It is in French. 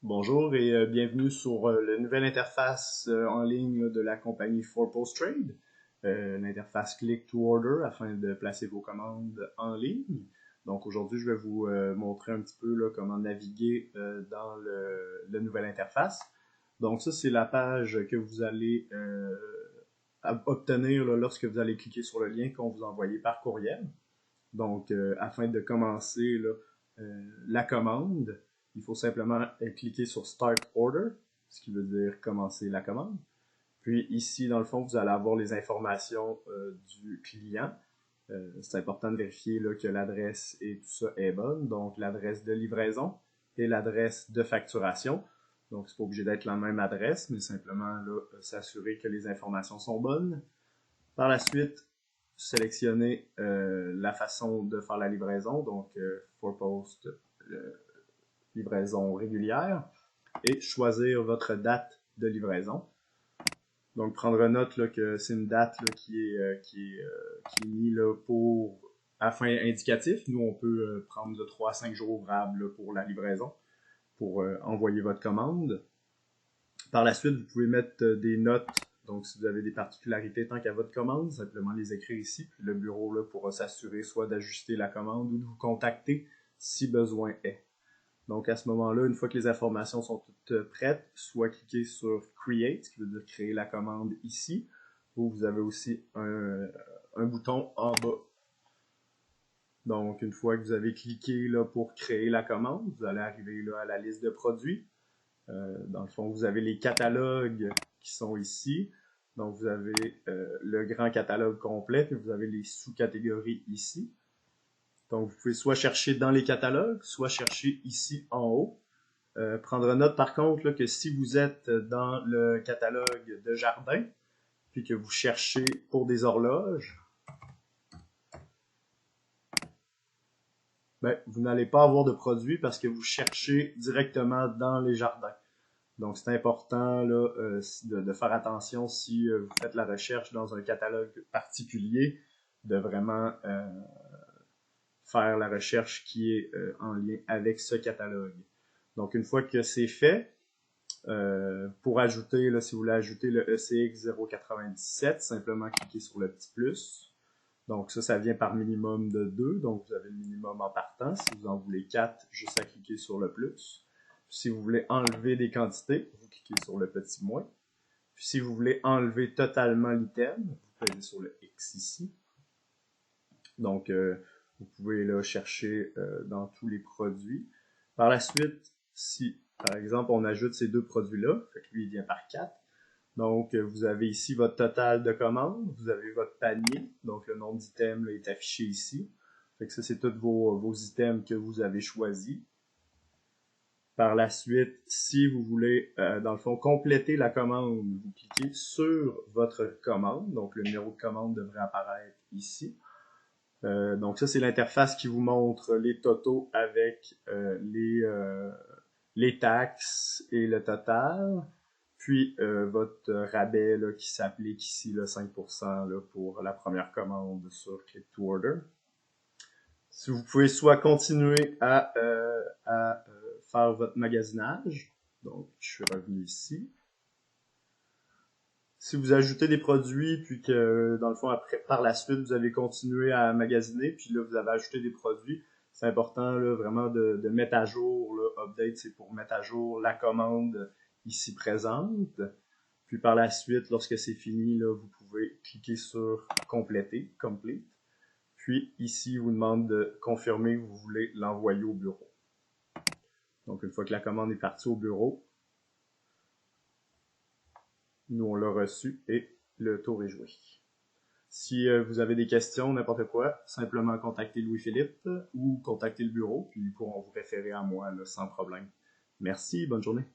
Bonjour et bienvenue sur la nouvelle interface en ligne de la compagnie 4Post Trade, l'interface Click to Order afin de placer vos commandes en ligne. Donc aujourd'hui, je vais vous montrer un petit peu là, comment naviguer dans la nouvelle interface. Donc ça, c'est la page que vous allez obtenir là, lorsque vous allez cliquer sur le lien qu'on vous a envoyé par courriel. Donc, afin de commencer là, la commande, il faut simplement cliquer sur Start Order, ce qui veut dire commencer la commande. Puis ici, dans le fond, vous allez avoir les informations du client. C'est important de vérifier là, que l'adresse et tout ça est bonne. Donc, l'adresse de livraison et l'adresse de facturation. Donc, c'est pas obligé d'être la même adresse, mais simplement s'assurer que les informations sont bonnes. Par la suite, sélectionner la façon de faire la livraison, donc 4Post livraison régulière, et choisir votre date de livraison. Donc prendre note là, que c'est une date là, qui est mise là, pour à fin indicatif. Nous, on peut prendre de 3 à 5 jours ouvrables là, pour la livraison, pour envoyer votre commande. Par la suite, vous pouvez mettre des notes. Donc, si vous avez des particularités tant qu'à votre commande, simplement les écrire ici. Puis le bureau là, pourra s'assurer soit d'ajuster la commande ou de vous contacter si besoin est. Donc, à ce moment-là, une fois que les informations sont toutes prêtes, soit cliquez sur Create, qui veut dire créer la commande ici, ou vous avez aussi un bouton en bas. Donc, une fois que vous avez cliqué là, pour créer la commande, vous allez arriver là, à la liste de produits. Dans le fond, vous avez les catalogues qui sont ici. Donc, vous avez le grand catalogue complet, puis vous avez les sous-catégories ici. Donc, vous pouvez soit chercher dans les catalogues, soit chercher ici en haut. Prendre note, par contre, là, que si vous êtes dans le catalogue de jardin, puis que vous cherchez pour des horloges, ben, vous n'allez pas avoir de produits parce que vous cherchez directement dans les jardins. Donc, c'est important là, de faire attention si vous faites la recherche dans un catalogue particulier, de vraiment faire la recherche qui est en lien avec ce catalogue. Donc, une fois que c'est fait, pour ajouter, là, si vous voulez ajouter le ECX 097, simplement cliquez sur le petit plus. Donc, ça vient par minimum de 2. Donc, vous avez le minimum en partant. Si vous en voulez 4, juste à cliquer sur le plus. Si vous voulez enlever des quantités, vous cliquez sur le petit moins. Puis si vous voulez enlever totalement l'item, vous cliquez sur le X ici. Donc, vous pouvez là chercher dans tous les produits. Par la suite, si, par exemple, on ajoute ces deux produits-là, fait que lui, il vient par 4. Donc, vous avez ici votre total de commandes, vous avez votre panier, donc le nombre d'items est affiché ici. Fait que ça, c'est tous vos items que vous avez choisis. Par la suite, si vous voulez, dans le fond, compléter la commande, vous cliquez sur votre commande. Donc, le numéro de commande devrait apparaître ici. Donc, ça, c'est l'interface qui vous montre les totaux avec les taxes et le total. Puis, votre rabais là, qui s'applique ici, là, 5% là, pour la première commande sur Click to Order. Si vous pouvez soit continuer à faire votre magasinage. Donc, je suis revenu ici. Si vous ajoutez des produits, puis que, dans le fond, après, par la suite, vous avez continué à magasiner, puis là, vous avez ajouté des produits, c'est important, là, vraiment de mettre à jour, là, update, c'est pour mettre à jour la commande ici présente. Puis par la suite, lorsque c'est fini, là, vous pouvez cliquer sur compléter, complete. Puis ici, il vous demande de confirmer que vous voulez l'envoyer au bureau. Donc, une fois que la commande est partie au bureau, nous, on l'a reçu et le tour est joué. Si vous avez des questions, n'importe quoi, simplement contactez Louis-Philippe ou contactez le bureau, puis ils pourront vous référer à moi là, sans problème. Merci, bonne journée.